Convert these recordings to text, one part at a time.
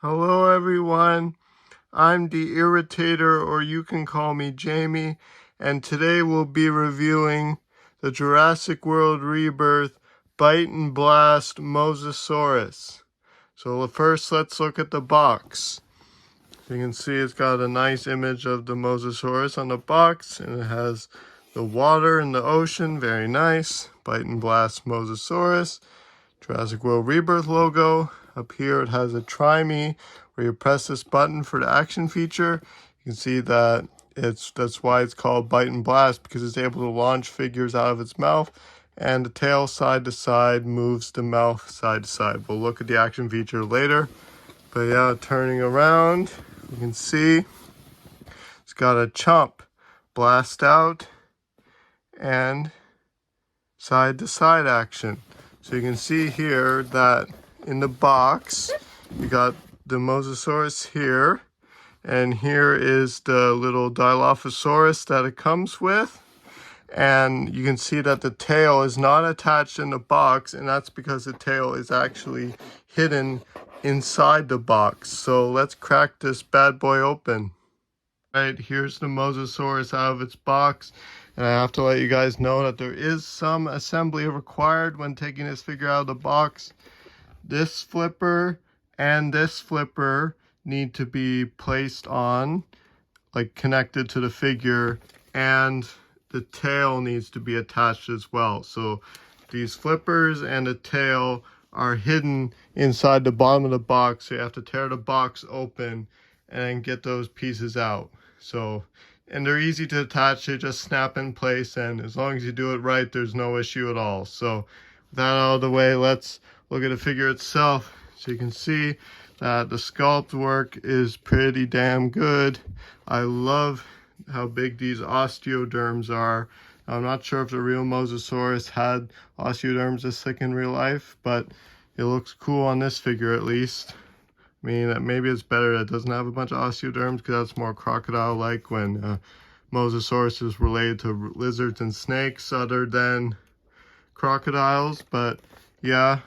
Hello everyone, I'm the Irritator, or you can call me Jamie, and today we'll be reviewing the Jurassic World Rebirth Bite and Blast Mosasaurus. So first let's look at the box. You can see it's got a nice image of the Mosasaurus on the box, and it has the water in the ocean, very nice. Bite and Blast Mosasaurus. Jurassic World Rebirth logo. Up here it has a try me where you press this button for the action feature. You can see that that's why it's called Bite and Blast, because it's able to launch figures out of its mouth, and the tail side to side moves the mouth side to side. We'll look at the action feature later. But yeah, turning around, you can see it's got a chomp, blast out, and side to side action. So you can see here that in the box, you got the Mosasaurus here, and here is the little Dilophosaurus that it comes with. And you can see that the tail is not attached in the box, and that's because the tail is actually hidden inside the box. So let's crack this bad boy open. Right, here's the Mosasaurus out of its box. And I have to let you guys know that there is some assembly required when taking this figure out of the box. This flipper and this flipper need to be placed on, like connected to the figure, and the tail needs to be attached as well. So these flippers and the tail are hidden inside the bottom of the box, so you have to tear the box open and get those pieces out. So, and they're easy to attach, they just snap in place, and as long as you do it right, there's no issue at all. So with that out of the way, let's look at the figure itself. So you can see that the sculpt work is pretty damn good. I love how big these osteoderms are. I'm not sure if the real Mosasaurus had osteoderms this thick in real life, but it looks cool on this figure at least. I mean, maybe it's better that it doesn't have a bunch of osteoderms, because that's more crocodile-like, when Mosasaurus is related to lizards and snakes other than crocodiles. But yeah,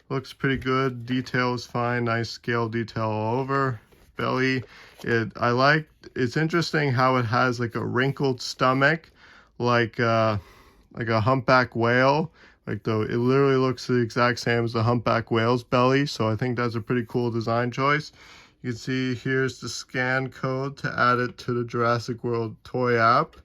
looks pretty good. Detail is fine. Nice scale detail all over. Belly, it's interesting how it has like a wrinkled stomach, like a humpback whale. Like, though it literally looks the exact same as the humpback whale's belly, so I think that's a pretty cool design choice. You can see here's the scan code to add it to the Jurassic World toy app,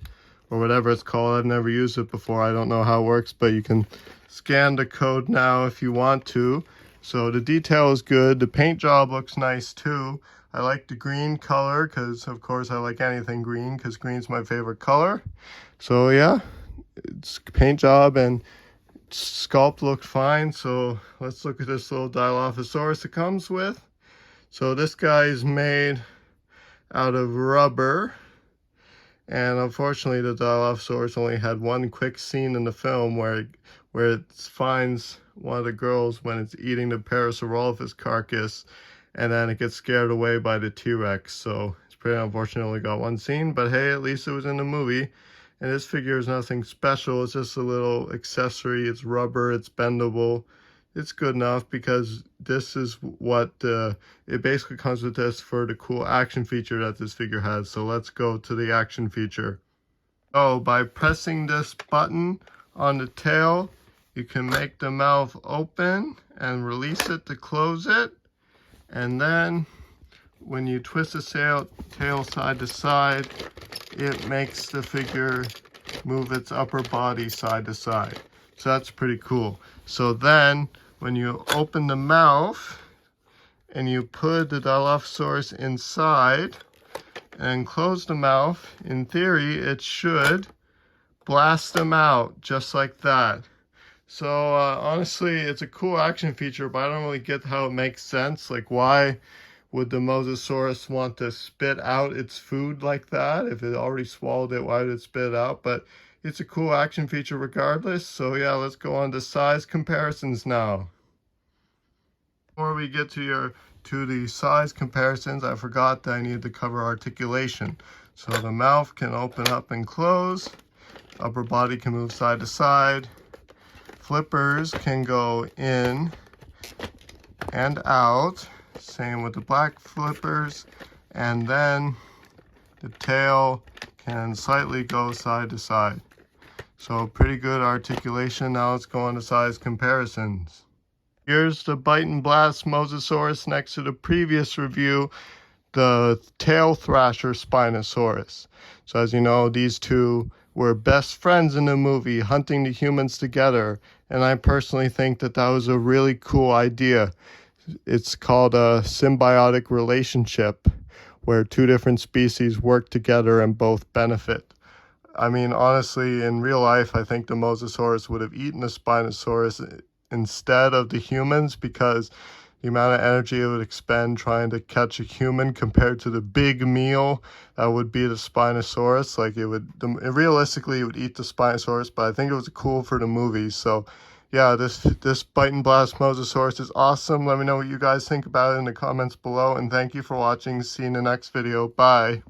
or whatever it's called. I've never used it before. I don't know how it works, but you can scan the code now if you want to. So the detail is good. The paint job looks nice too. I like the green color because, of course, I like anything green because green's my favorite color. So yeah, it's paint job and sculpt looked fine. So let's look at this little Dilophosaurus it comes with. So this guy is made out of rubber, and unfortunately the Dilophosaurus only had one quick scene in the film where it finds one of the girls when it's eating the Parasaurolophus carcass, and then it gets scared away by the T-Rex. So it's pretty unfortunate, only got one scene, but hey, at least it was in the movie. And this figure is nothing special, it's just a little accessory. It's rubber, it's bendable. It's good enough because this is what, it basically comes with this for the cool action feature that this figure has. So let's go to the action feature. Oh, by pressing this button on the tail, you can make the mouth open and release it to close it. And then when you twist the tail side to side, it makes the figure move its upper body side to side. So that's pretty cool. So then when you open the mouth and you put the Dilophosaurus inside and close the mouth, in theory it should blast them out just like that. So honestly, it's a cool action feature, but I don't really get how it makes sense. Like, why would the Mosasaurus want to spit out its food like that? If it already swallowed it, why would it spit it out? But it's a cool action feature regardless. So yeah, let's go on to size comparisons now. Before we get to the size comparisons, I forgot that I needed to cover articulation. So the mouth can open up and close. Upper body can move side to side. Flippers can go in and out. Same with the black flippers. And then the tail can slightly go side to side. So pretty good articulation. Now let's go on to size comparisons. Here's the Bite and Blast Mosasaurus next to the previous review, the tail thrasher Spinosaurus. So as you know, these two were best friends in the movie, hunting the humans together. And I personally think that that was a really cool idea. It's called a symbiotic relationship, where two different species work together and both benefit. I mean, honestly, in real life, I think the Mosasaurus would have eaten the Spinosaurus instead of the humans, because the amount of energy it would expend trying to catch a human compared to the big meal that would be the Spinosaurus. Like, realistically, it would eat the Spinosaurus, but I think it was cool for the movie. So yeah, this Bite and Blast Mosasaurus is awesome. Let me know what you guys think about it in the comments below, and thank you for watching. See you in the next video. Bye.